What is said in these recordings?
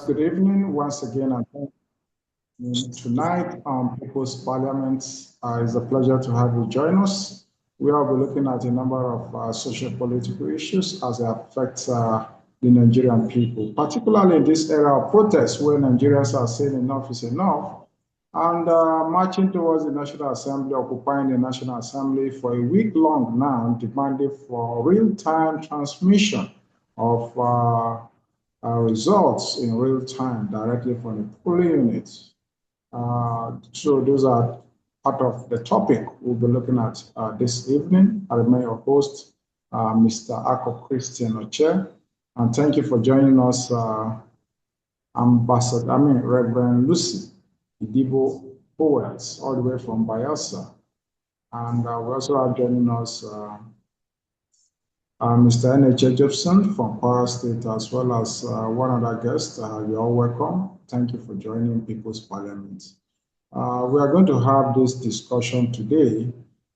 Good evening once again. And tonight on People's Parliament, it's a pleasure to have you join us. We will be looking at a number of social political issues as they affect the Nigerian people, particularly in this era of protests where Nigerians are saying enough is enough and marching towards the National Assembly, occupying the National Assembly for a week long now, demanding for real-time transmission of results in real time directly from the polling units. So those are part of the topic we'll be looking at this evening. I remain your host, Mr. Ako Christian Oche, and thank you for joining us, Reverend Lucy Idibo Powers, all the way from Bayelsa. And we also have joining us Mr. N.H. Jobson from Kwara State, as well as one other guest. You're all welcome. Thank you for joining People's Parliament. We are going to have this discussion today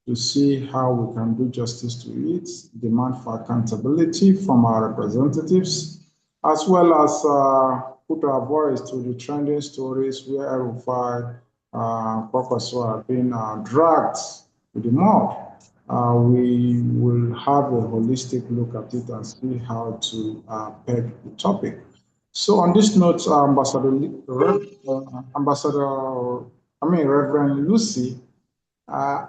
to see how we can do justice to it, demand for accountability from our representatives, as well as put our voice to the trending stories where Elrufai, Kwakwaso have been dragged to the mud. We will have a holistic look at it and see how to peg the topic. So on this note, Reverend Lucy,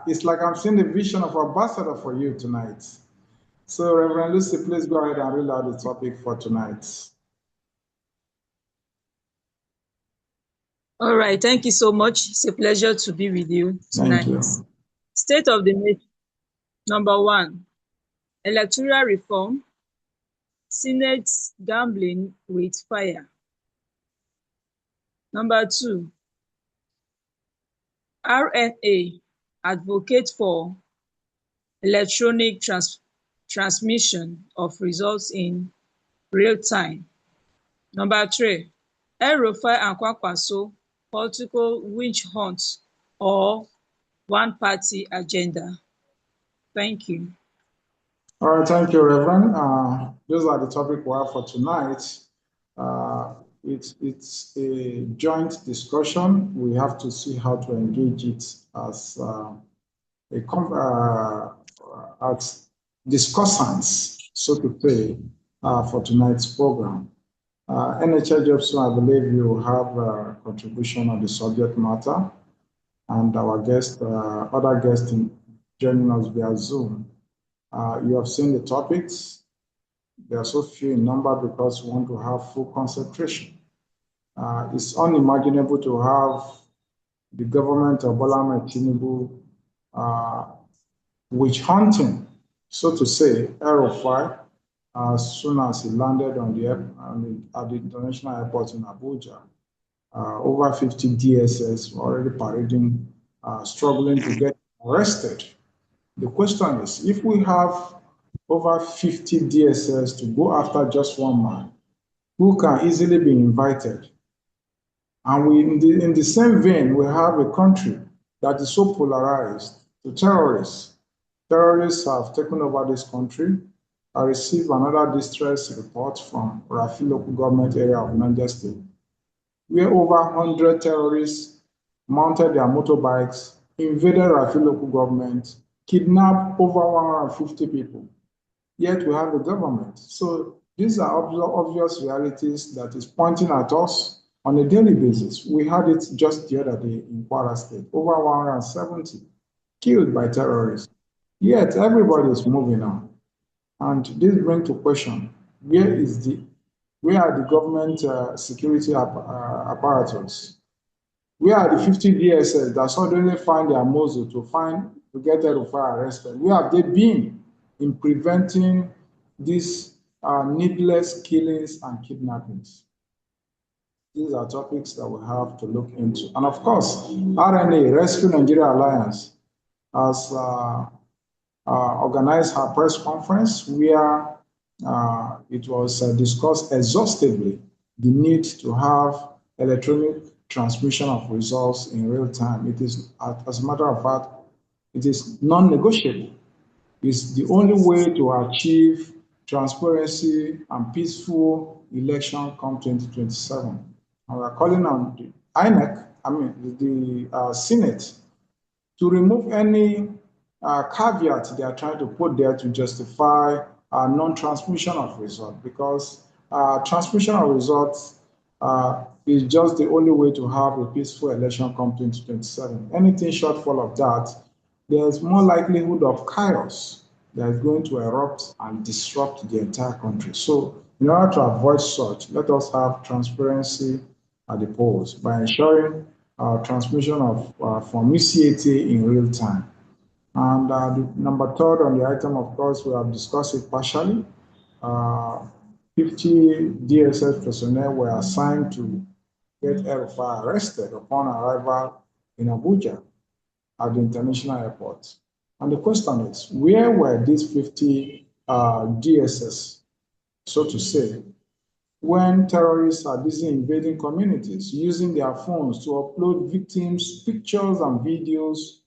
it's like I'm seeing the vision of ambassador for you tonight. So Reverend Lucy, please go ahead and read out the topic for tonight. All right, thank you so much. It's a pleasure to be with you tonight. Thank you. State of the nation. Number 1, electoral reform, Senate gambling with fire. Number 2, RNA advocate for electronic transmission of results in real time. Number 3, Elrufai and Kwakwaso political witch hunt or one-party agenda. Thank you. All right, thank you, Reverend. Those are the topic we have for tonight. It's a joint discussion. We have to see how to engage it as as discussants, so to say, for tonight's program. NHL Jobson, I believe you have a contribution on the subject matter, and our guest, other guests joining us via Zoom. You have seen the topics. They are so few in number because we want to have full concentration. It's unimaginable to have the government of Bola Ahmed Tinubu witch hunting, so to say, Elrufai, as soon as he landed at the international airport in Abuja. Over 50 DSS were already parading, struggling to get arrested. The question is, if we have over 50 DSS to go after just one man who can easily be invited, and in the same vein, we have a country that is so polarized to terrorists. Terrorists have taken over this country. I received another distress report from Rafi local government area of Niger State, where over 100 terrorists mounted their motorbikes, invaded Rafi local government, kidnapped over 150 people. Yet we have the government. So these are obvious realities that is pointing at us on a daily basis. We had it just the other day in Kwara State, over 170 killed by terrorists. Yet everybody is moving on. And this brings to question, where are the government security apparatus? Where are the 50 DSS that suddenly find their muzzle to get Elrufai arrested? Where have they been in preventing these needless killings and kidnappings? These are topics that we have to look into. And of course, RNA, Rescue Nigeria Alliance, has organized her press conference where it was discussed exhaustively the need to have electronic transmission of results in real time. It is, as a matter of fact, it is non-negotiable. It's the only way to achieve transparency and peaceful election come 2027. And we're calling on the INEC, the Senate, to remove any caveat they are trying to put there to justify non-transmission of results, because transmission of results is just the only way to have a peaceful election come 2027. Anything shortfall of that, there's more likelihood of chaos that is going to erupt and disrupt the entire country. So in order to avoid such, let us have transparency at the polls by ensuring transmission of from ECAT in real time. And the number third on the item, of course, we have discussed it partially. Uh, 50 DSS personnel were assigned to get Elrufai arrested upon arrival in Abuja at the international airport. And the question is, where were these 50 DSS, so to say, when terrorists are busy invading communities, using their phones to upload victims' pictures and videos,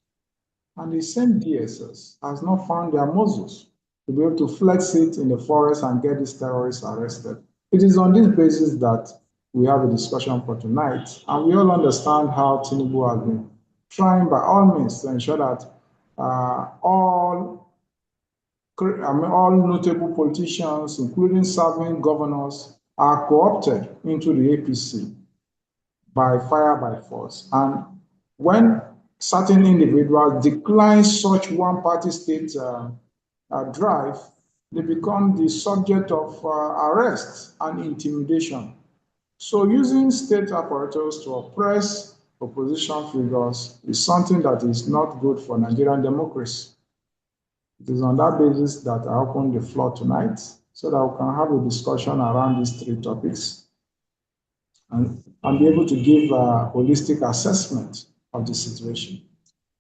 and the same DSS has not found their muzzles to be able to flex it in the forest and get these terrorists arrested? It is on this basis that we have a discussion for tonight, and we all understand how Tinubu has been trying by all means to ensure that all notable politicians, including serving governors, are co-opted into the APC by fire by force. And when certain individuals decline such one-party state drive, they become the subject of arrest and intimidation. So using state apparatus to oppress opposition figures is something that is not good for Nigerian democracy. It is on that basis that I open the floor tonight so that we can have a discussion around these three topics and be able to give a holistic assessment of the situation.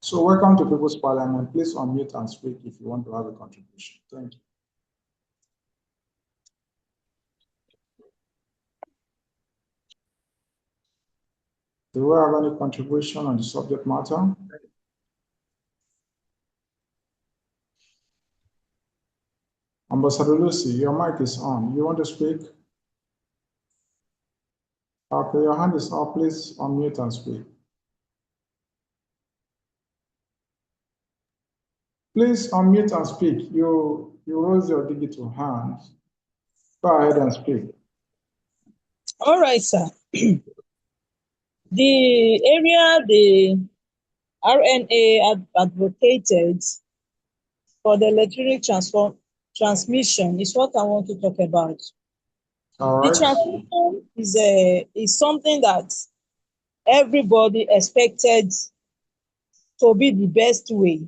So welcome to People's Parliament. Please unmute and speak if you want to have a contribution. Thank you. Do we have any contribution on the subject matter? Ambassador Lucy, your mic is on. You want to speak? Okay, your hand is up. Please unmute and speak. Please unmute and speak. You raise your digital hand. Go ahead and speak. All right, sir. The area the RNA advocated for the electronic transmission is what I want to talk about. All The right. transmission is something that everybody expected to be the best way.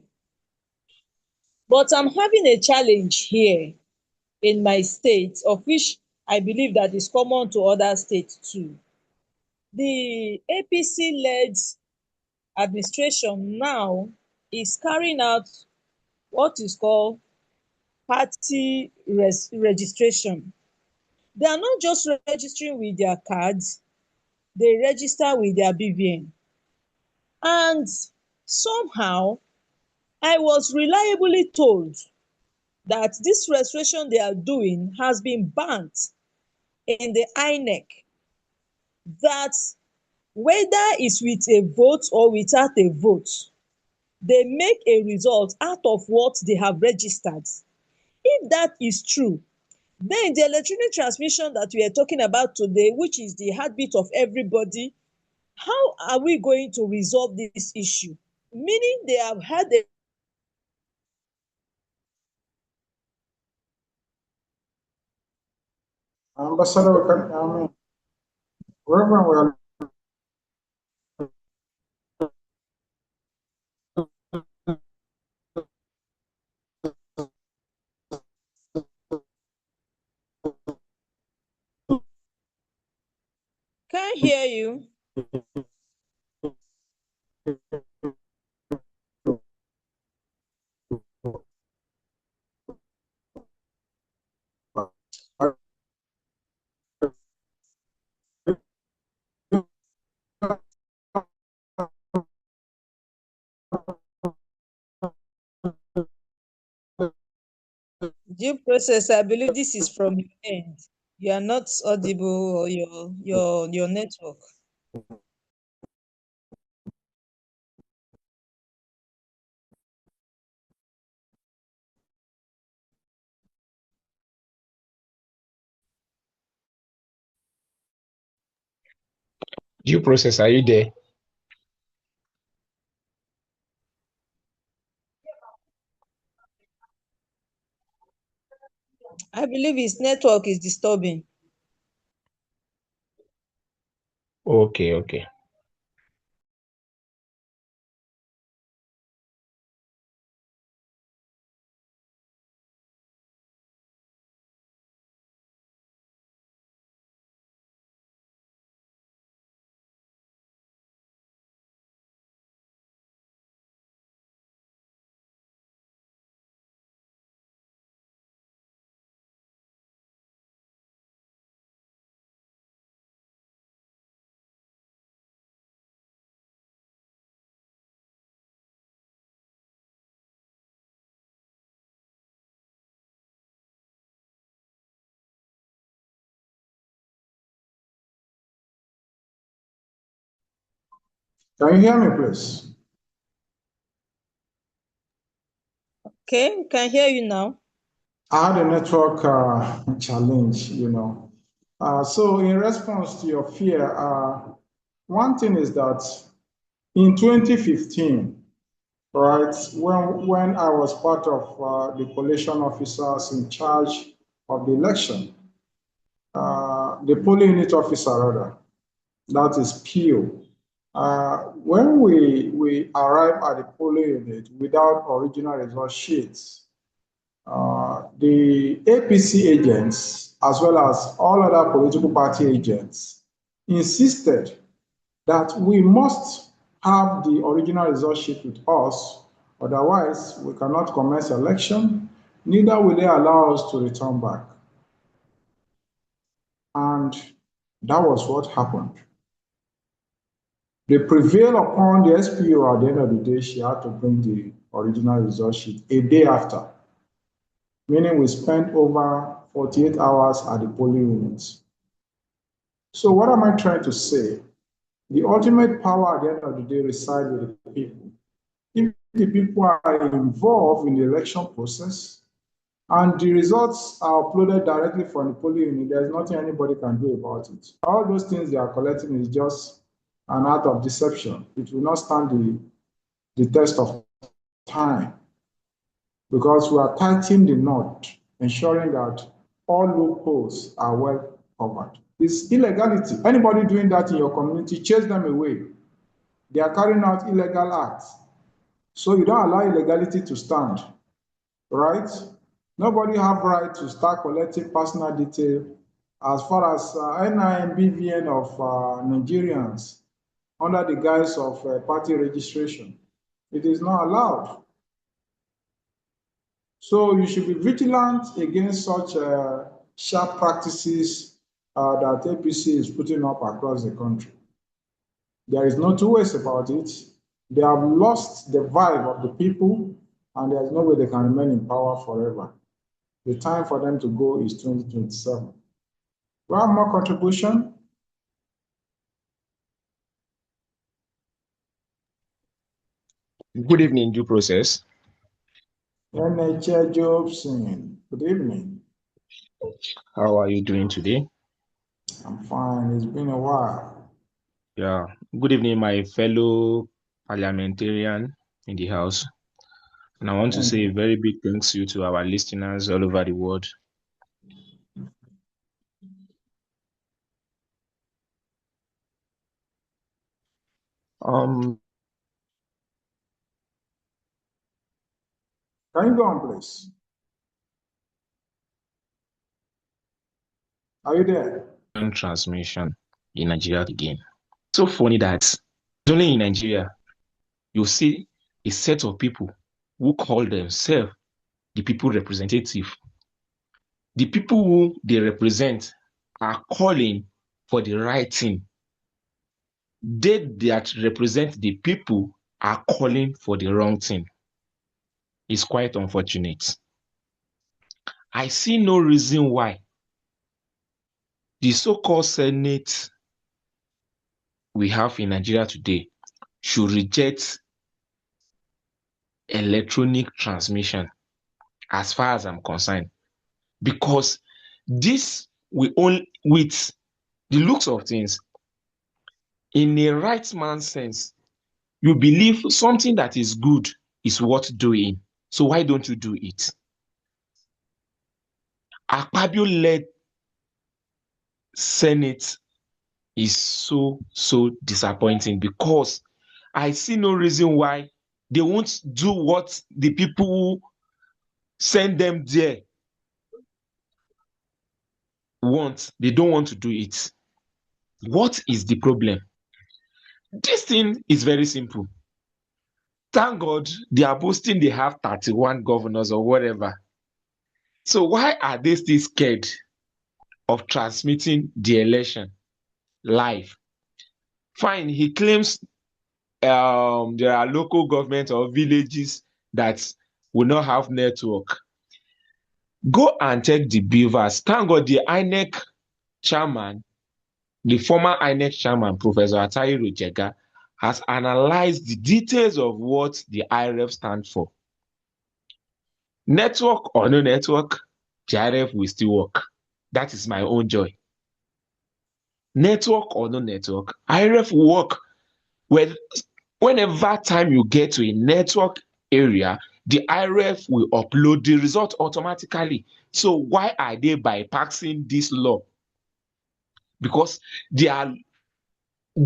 But I'm having a challenge here in my state, of which I believe that is common to other states too. The APC-led administration now is carrying out what is called party registration. They are not just registering with their cards, they register with their BVN. And somehow, I was reliably told that this registration they are doing has been banned in the INEC, that whether it's with a vote or without a vote, they make a result out of what they have registered. If that is true, then the electronic transmission that we are talking about today, which is the heartbeat of everybody, how are we going to resolve this issue? Meaning they have had a Ambassador, Reverend, we are can't hear you. Due process, I believe this is from your end. You are not audible, or your network. Due process, are you there? I believe his network is disturbing. Okay, okay. Can you hear me, please? Okay, can hear you now. I had a network challenge, So in response to your fear, one thing is that in 2015, right, when I was part of the collation officers in charge of the election, the polling unit officer rather, that is PO. When we arrived at the polling unit without original result sheets, the APC agents, as well as all other political party agents, insisted that we must have the original result sheet with us, otherwise we cannot commence election, neither will they allow us to return back. And that was what happened. They prevailed upon the SPO at the end of the day. She had to bring the original result sheet a day after, meaning we spent over 48 hours at the polling units. So what am I trying to say? The ultimate power at the end of the day resides with the people. If the people are involved in the election process and the results are uploaded directly from the polling unit, there's nothing anybody can do about it. All those things they are collecting is just an art of deception. It will not stand the test of time because we are tightening the knot, ensuring that all loopholes are well covered. It's illegality. Anybody doing that in your community, chase them away. They are carrying out illegal acts. So you don't allow illegality to stand, right? Nobody have right to start collecting personal detail as far as NI and BVN of Nigerians under the guise of party registration. It is not allowed. So you should be vigilant against such sharp practices that APC is putting up across the country. There is no two ways about it. They have lost the vibe of the people, and there is no way they can remain in power forever. The time for them to go is 2027. One more contribution. Good evening, due process. NHL Jobson. Good evening. How are you doing today? I'm fine. It's been a while. Yeah. Good evening, my fellow parliamentarian in the house. And I want to Thank say a you. very big thanks you to our listeners all over the world. Um, Can you go on, please? Are you there? transmission in Nigeria again. So funny that only in Nigeria you see a set of people who call themselves the people representative. The people who they represent are calling for the right thing. They that represent the people are calling for the wrong thing. It's quite unfortunate. I see no reason why the so-called Senate we have in Nigeria today should reject electronic transmission as far as I'm concerned, because this will only, with the looks of things, in a right man's sense, you believe something that is good is worth doing. So why don't you do it? Akpabio led Senate is so disappointing, because I see no reason why they won't do what the people who send them there want. They don't want to do it. What is the problem? This thing is very simple. Thank God they are boasting they have 31 governors or whatever. So why are they still scared of transmitting the election live? Fine, he claims there are local governments or villages that will not have network. Go and check the beavers. Thank God the INEC chairman, the former INEC chairman, Professor Atahiru Jega, has analyzed the details of what the IRF stands for. Network or no network, the IRF will still work. That is my own joy. Network or no network, IRF will work. Whenever time you get to a network area, the IRF will upload the result automatically. So why are they bypassing this law? Because they are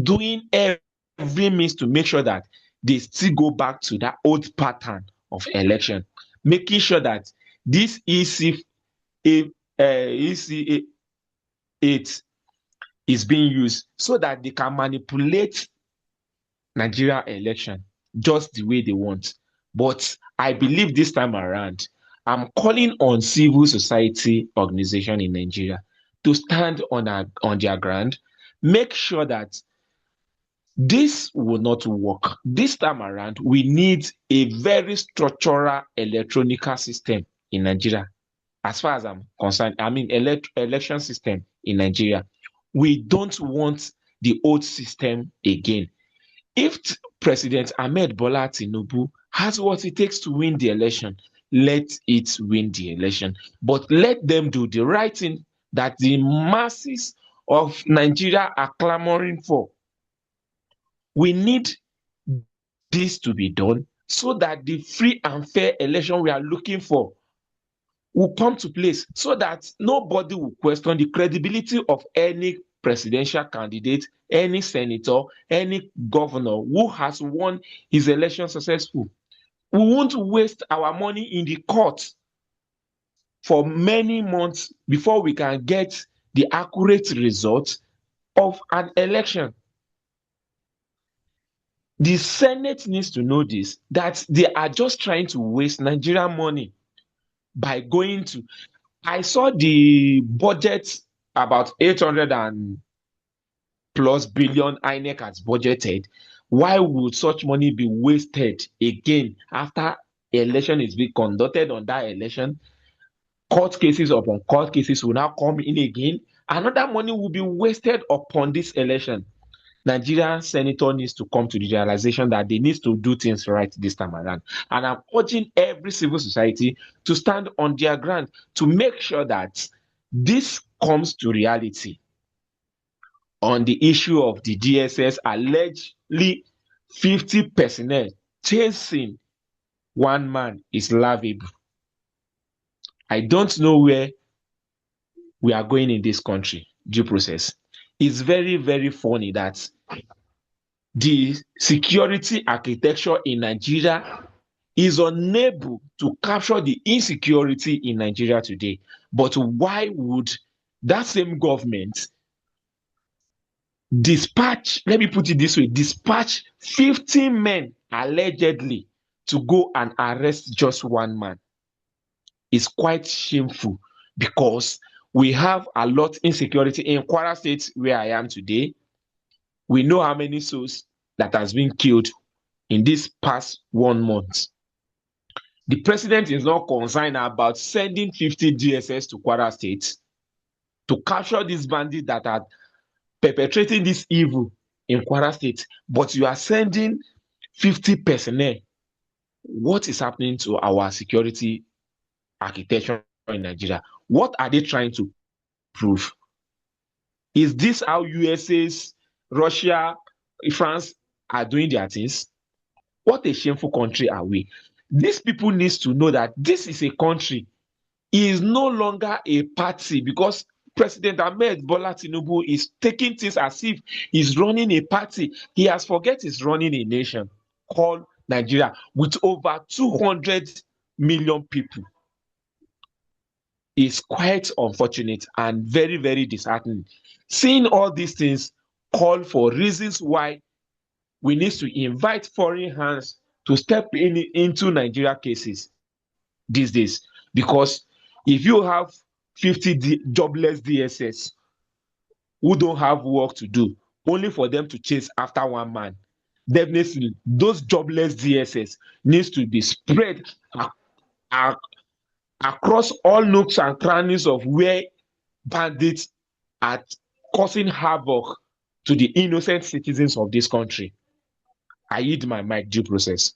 doing every means to make sure that they still go back to that old pattern of election, making sure that this EC 8 is being used so that they can manipulate Nigeria election just the way they want. But I believe this time around, I'm calling on civil society organization in Nigeria to stand on their ground, make sure that this will not work. This time around, we need a very structural electronic system in Nigeria. As far as I'm concerned, I mean election system in Nigeria. We don't want the old system again. If President Ahmed Bola Tinubu has what it takes to win the election, let it win the election. But let them do the right thing that the masses of Nigeria are clamoring for. We need this to be done so that the free and fair election we are looking for will come to place, so that nobody will question the credibility of any presidential candidate, any senator, any governor who has won his election successful. We won't waste our money in the court for many months before we can get the accurate result of an election. The Senate needs to know this, that they are just trying to waste Nigerian money by going to. I saw the budget, about 800 and plus billion INEC has budgeted. Why would such money be wasted again after election is being conducted on that election? Court cases upon court cases will now come in again. Another money will be wasted upon this election. Nigerian senator needs to come to the realization that they need to do things right this time around. And I'm urging every civil society to stand on their ground to make sure that this comes to reality. On the issue of the DSS allegedly 50 personnel chasing one man is laughable. I don't know where we are going in this country, due process. It's very, very funny that the security architecture in Nigeria is unable to capture the insecurity in Nigeria today. But why would that same government dispatch, let me put it this way, dispatch 15 men allegedly to go and arrest just one man? It's quite shameful, because we have a lot insecurity in Kwara State, where I am today. We know how many souls that has been killed in this past 1 month. The president is not concerned about sending 50 DSS to Kwara State. to capture these bandits that are perpetrating this evil in Kwara State, but you are sending 50 personnel. What is happening to our security architecture in Nigeria? What are they trying to prove? Is this how USA's, Russia, France are doing their things? What a shameful country are we? These people need to know that this is a country. It is no longer a party, because President Ahmed Bola Tinubu is taking things as if he's running a party. He has forget he's running a nation called Nigeria with over 200 million people. It's quite unfortunate and very, very disheartening. Seeing all these things call for reasons why we need to invite foreign hands to step into Nigeria cases these days. Because if you have 50 jobless DSS who don't have work to do, only for them to chase after one man, definitely those jobless DSS needs to be spread across all nooks and crannies of where bandits are causing havoc to the innocent citizens of this country. I yield my mic. Due process.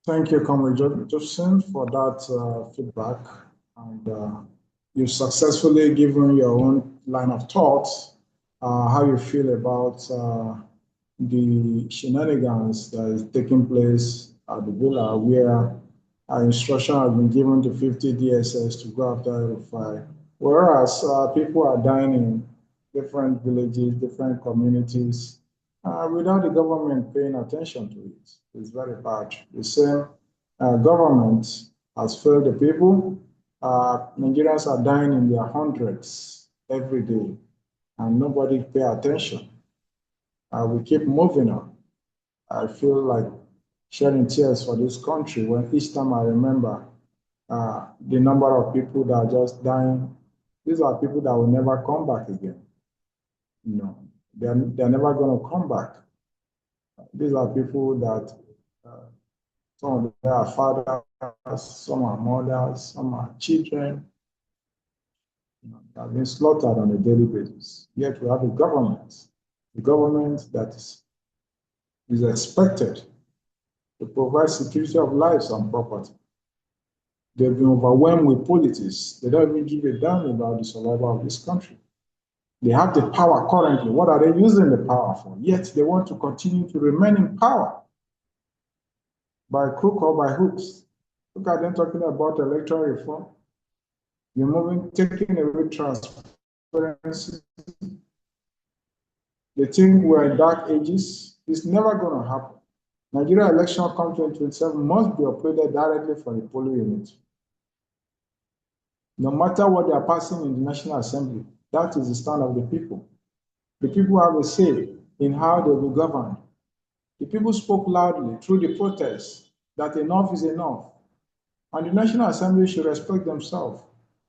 Thank you, Comrade Joseph, for that feedback. And you've successfully given your own line of thought, how you feel about the shenanigans that is taking place at the villa, where instruction has been given to 50 DSS to go after Elrufai, whereas people are dying in different villages, different communities, without the government paying attention to it. It's very bad. The same government has failed the people. Nigerians are dying in their hundreds every day, and nobody pay attention. We keep moving on. I feel like shedding tears for this country when each time I remember the number of people that are just dying. These are people that will never come back again. You know, they're never going to come back. These are people that some of them are fathers, some are mothers, some are children, that have been slaughtered on a daily basis. Yet we have a government that is expected to provide security of lives and property. They've been overwhelmed with politics. They don't even give a damn about the survival of this country. They have the power currently. What are they using the power for? Yet they want to continue to remain in power by crook or by hooks. Look at them talking about electoral reform. You're taking away transparency. They think we're in dark ages. It's never going to happen. Nigeria election come 2027 must be operated directly from the polling unit. No matter what they are passing in the National Assembly, that is the stand of the people. The people have a say in how they will govern. The people spoke loudly through the protests that enough is enough. And the National Assembly should respect themselves.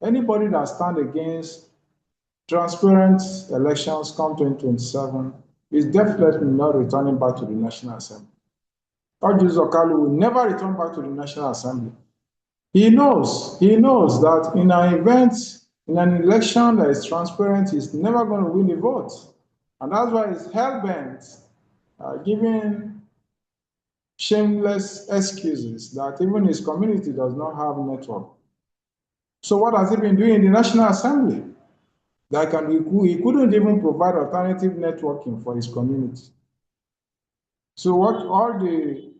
Anybody that stands against transparent elections come 2027 is definitely not returning back to the National Assembly. Orji Zokalu will never return back to the National Assembly. He knows that in an event, in an election that is transparent, he's never going to win the vote. And that's why he's hell-bent, giving shameless excuses that even his community does not have network. So what has he been doing in the National Assembly? He couldn't even provide alternative networking for his community. So what all the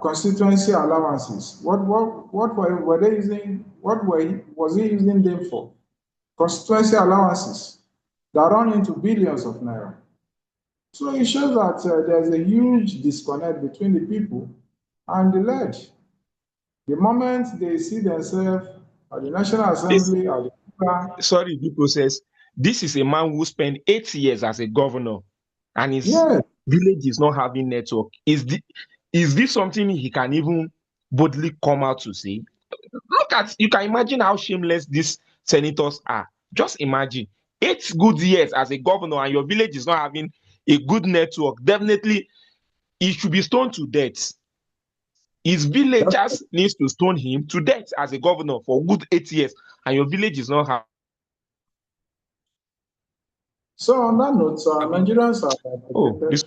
constituency allowances, what were they using? Was he using them for? Constituency allowances that run into billions of naira. So it shows that there's a huge disconnect between the people and the led. The moment they see themselves at the National Assembly, at the sorry, due process. This is a man who spent 8 years as a governor, and his village is not having network. Is this something he can even boldly come out to say? You can imagine how shameless these senators are. Just imagine 8 good years as a governor and your village is not having a good network. Definitely, he should be stoned to death. His villagers needs to stone him to death as a governor for good 8 years, and your village is not So on that note, Okay. Oh, this.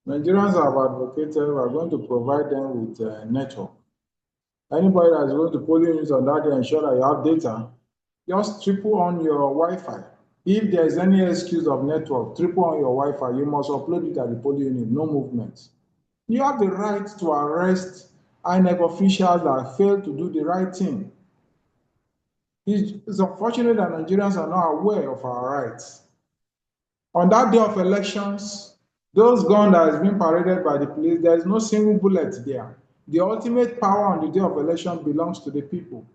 Nigerians have advocated we are going to provide them with network. Anybody that is going to polling units on that day, ensure that you have data, just triple on your Wi-Fi. If there is any excuse of network, triple on your Wi-Fi, you must upload it at the polling unit, no movement. You have the right to arrest INEC officials that fail to do the right thing. It's unfortunate that Nigerians are not aware of our rights. On that day of elections, those guns that is being paraded by the police, there is no single bullet there. The ultimate power on the day of election belongs to the people.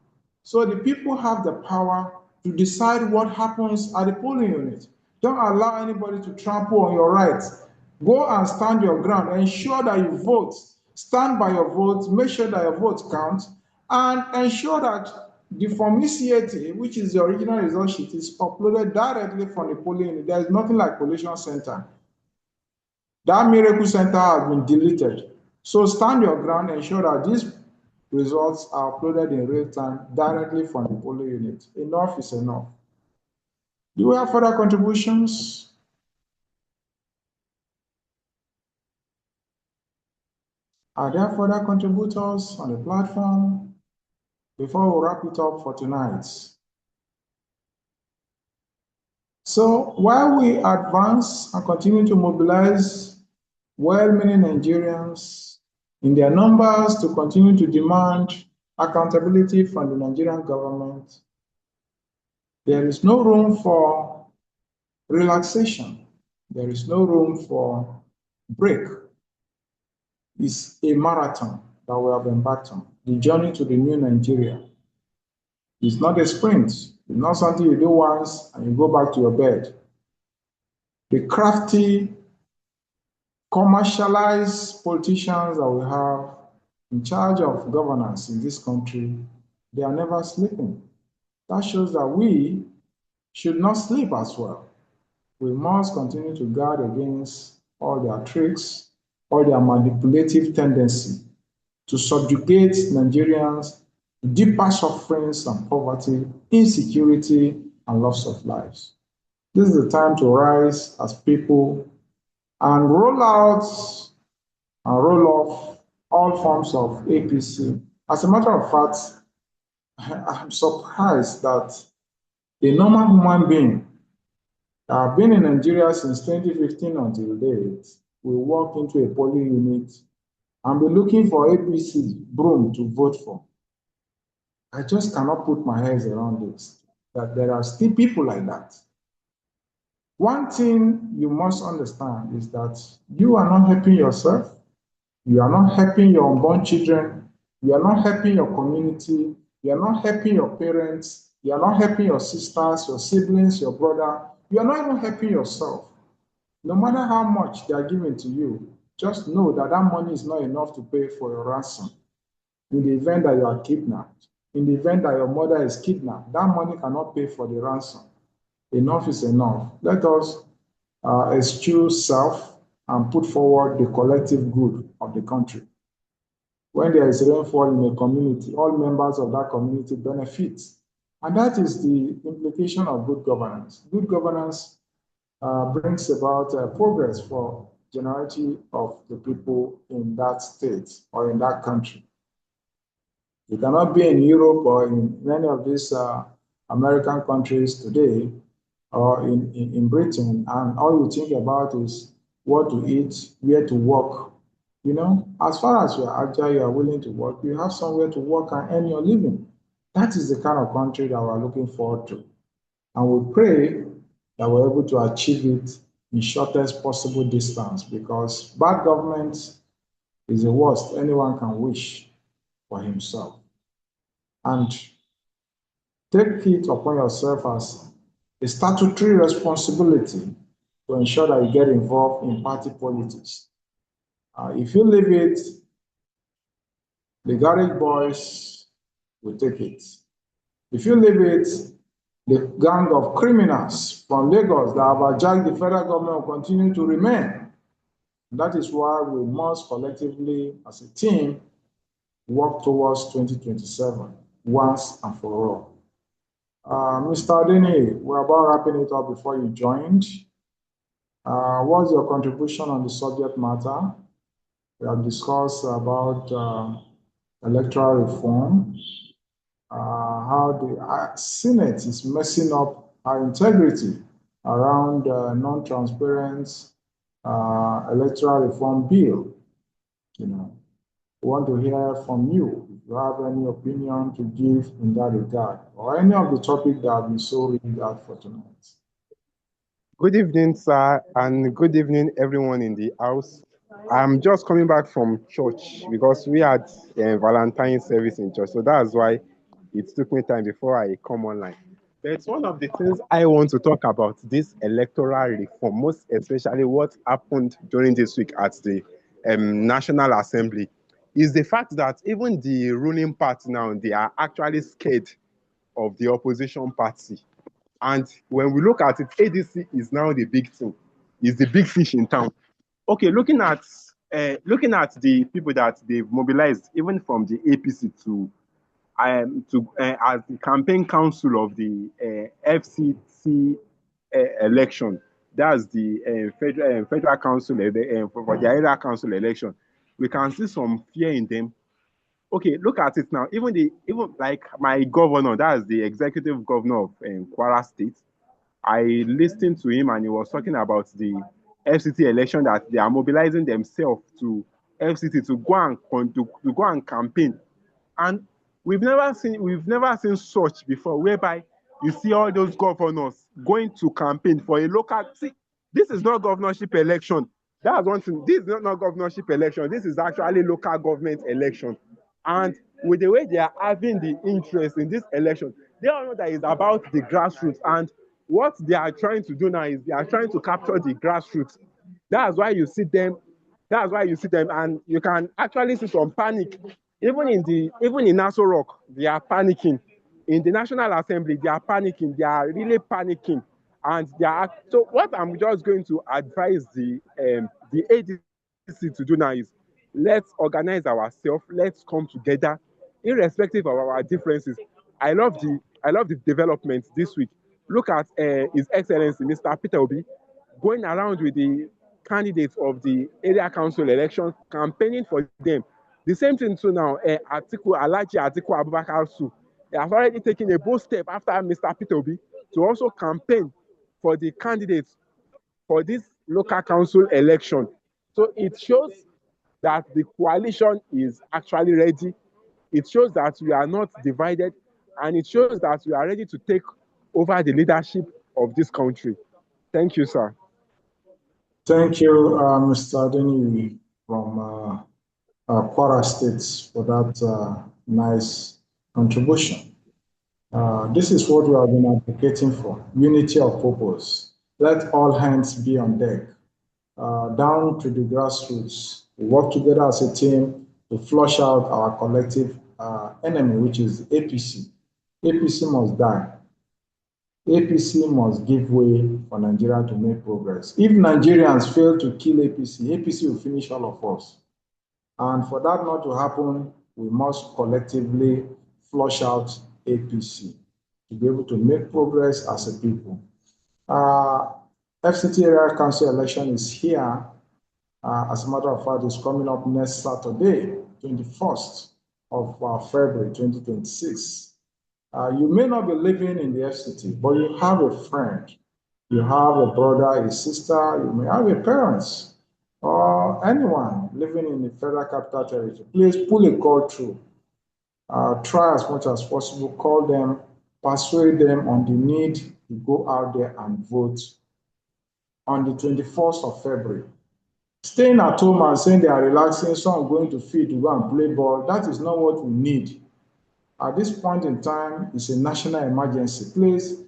So the people have the power to decide what happens at the polling unit. Don't allow anybody to trample on your rights. Go and stand your ground. Ensure that you vote. Stand by your vote. Make sure that your vote counts. And ensure that the Form ECAT, which is the original result sheet, is uploaded directly from the polling unit. There is nothing like collation center. That miracle center has been deleted. So stand your ground, ensure that these results are uploaded in real time directly from the polling unit. Enough is enough. Do we have further contributions? Are there further contributors on the platform? Before we wrap it up for tonight. So while we advance and continue to mobilize well-meaning Nigerians in their numbers to continue to demand accountability from the Nigerian government, there is no room for relaxation. There is no room for break. It's a marathon that we have embarked on. The journey to the new Nigeria is not a sprint. It's not something you do once and you go back to your bed. The crafty, commercialized politicians that we have in charge of governance in this country, they are never sleeping. That shows that we should not sleep as well. We must continue to guard against all their tricks, all their manipulative tendency to subjugate Nigerians to deeper sufferings and poverty, insecurity, and loss of lives. This is the time to rise as people and roll out and roll off all forms of APC. As a matter of fact, I'm surprised that a normal human being that have been in Nigeria since 2015 until date will walk into a polling unit and be looking for APC broom to vote for. I just cannot put my head around this, that there are still people like that. One thing you must understand is that you are not helping yourself, you are not helping your unborn children, you are not helping your community, you are not helping your parents, you are not helping your sisters, your siblings, your brother, you are not even helping yourself. No matter how much they are giving to you, just know that that money is not enough to pay for your ransom. In the event that you are kidnapped, in the event that your mother is kidnapped, that money cannot pay for the ransom. Enough is enough. Let us eschew self and put forward the collective good of the country. When there is rainfall in a community, all members of that community benefit. And that is the implication of good governance. Good governance brings about progress for generality of the people in that state or in that country. You cannot be in Europe or in many of these American countries today or in Britain, and all you think about is what to eat, where to work. You know, as far as you are agile, you are willing to work, you have somewhere to work and earn your living. That is the kind of country that we're looking forward to. And we pray that we're able to achieve it in shortest possible distance, because bad government is the worst anyone can wish for himself. And take it upon yourself as a statutory responsibility to ensure that you get involved in party politics. If you leave it, the garage boys will take it. If you leave it, the gang of criminals from Lagos that have hijacked the federal government will continue to remain. And that is why we must collectively, as a team, work towards 2027 once and for all. Mr. Adeni, we're about wrapping it up before you joined. What's your contribution on the subject matter? We have discussed about electoral reform, how the Senate is messing up our integrity around non-transparent electoral reform bill. You know, we want to hear from you. If you have any opinion to give in that regard, or any of the topic that we so read out for tonight. Good evening, sir, and good evening, everyone in the house. I'm just coming back from church because we had a Valentine service in church, so that's why it took me time before I come online. But one of the things I want to talk about this electoral reform, most especially what happened during this week at the National Assembly, is the fact that even the ruling party now, they are actually scared of the opposition party. And when we look at it, ADC is now the big thing, is the big fish in town. Okay, looking at the people that they've mobilized, even from the APC to as the campaign council of the FCT election, that's the federal council for the area council election. We can see some fear in them. Okay, look at it now. Even like my governor, that's the executive governor of Kwara State. I listened to him and he was talking about the FCT election that they are mobilizing themselves to FCT to go and campaign. And we've never seen such before, whereby you see all those governors going to campaign for a local. See, this is not governorship election. That's one thing. This is not governorship election. This is actually local government election. And with the way they are having the interest in this election, they all know that it's about the grassroots. And what they are trying to do now is they are trying to capture the grassroots. That's why you see them. That's why you see them, and you can actually see some panic. Even in Nassau Rock, they are panicking. In the National Assembly, they are panicking. They are really panicking, and they are. So what I'm just going to advise the ADC to do now is let's organize ourselves. Let's come together, irrespective of our differences. I love the development this week. Look at His Excellency Mr. Peter Obi going around with the candidates of the area council elections, campaigning for them. The same thing too now, Alhaji Atiku Abubakar Su has already taken a bold step after Mr. Peter Obi to also campaign for the candidates for this local council election. So it shows that the coalition is actually ready. It shows that we are not divided, and it shows that we are ready to take over the leadership of this country. Thank you, sir. Thank you, Mr. Adeni from Kwara State for that nice contribution. This is what we have been advocating for, unity of purpose. Let all hands be on deck, down to the grassroots. We work together as a team to flush out our collective enemy, which is APC. APC must die. APC must give way for Nigeria to make progress. If Nigerians fail to kill APC, APC will finish all of us. And for that not to happen, we must collectively flush out APC to be able to make progress as a people. FCT area council election is here. As a matter of fact, it's coming up next Saturday, 21st of February 2026. You may not be living in the FCT, but you have a friend, you have a brother, a sister, you may have a parents, or anyone living in the Federal Capital Territory. Please pull a call through. Try as much as possible, call them, persuade them on the need to go out there and vote on the 21st of February. Staying at home and saying they are relaxing, so I'm going to field to go and play ball, that is not what we need. At this point in time, it's a national emergency. Please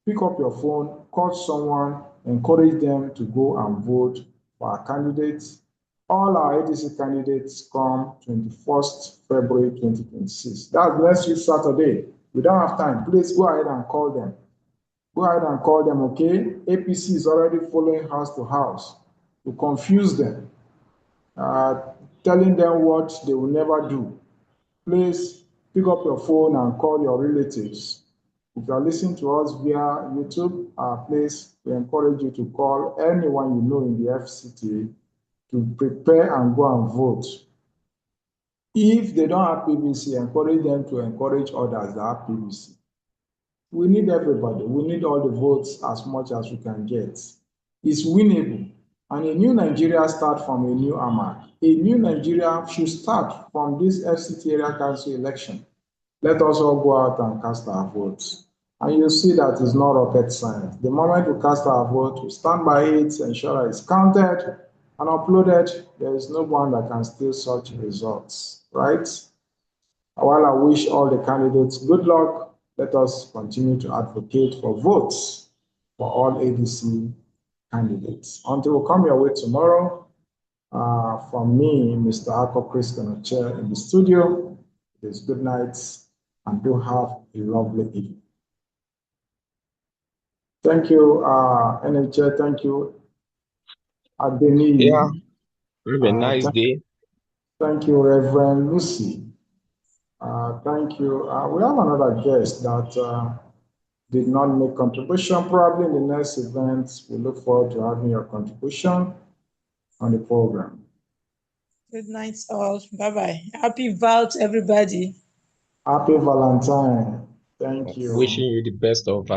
pick up your phone, call someone, encourage them to go and vote for our candidates. All our ADC candidates come 21st February 2026. That's next week Saturday. We don't have time. Please go ahead and call them. Go ahead and call them, okay? APC is already following house to house to confuse them, telling them what they will never do. Please pick up your phone and call your relatives. If you're listening to us via YouTube, please, we encourage you to call anyone you know in the FCT to prepare and go and vote. If they don't have PVC, encourage them to encourage others that have PVC. We need everybody. We need all the votes as much as we can get. It's winnable. And a new Nigeria starts from a new AMAC. A new Nigeria should start from this FCT area council election. Let us all go out and cast our votes. And you'll see that it's not rocket science. The moment we cast our vote, we stand by it, ensure that it's counted and uploaded. There is no one that can steal such results, right? While I wish all the candidates good luck, let us continue to advocate for votes for all ADC candidates. Until we come your way tomorrow, from me, Mr. Ako Christian Chair in the studio, it is good night and do have a lovely evening. Thank you, NHA. Thank you, Adeni. Yeah, have a nice day. Thank you, Reverend Lucy. Thank you. We have another guest that did not make contribution. Probably in the next event, we look forward to having your contribution on the program. Good night, all. Bye-bye. Happy Val to everybody. Happy Valentine. Thank you. Wishing you the best of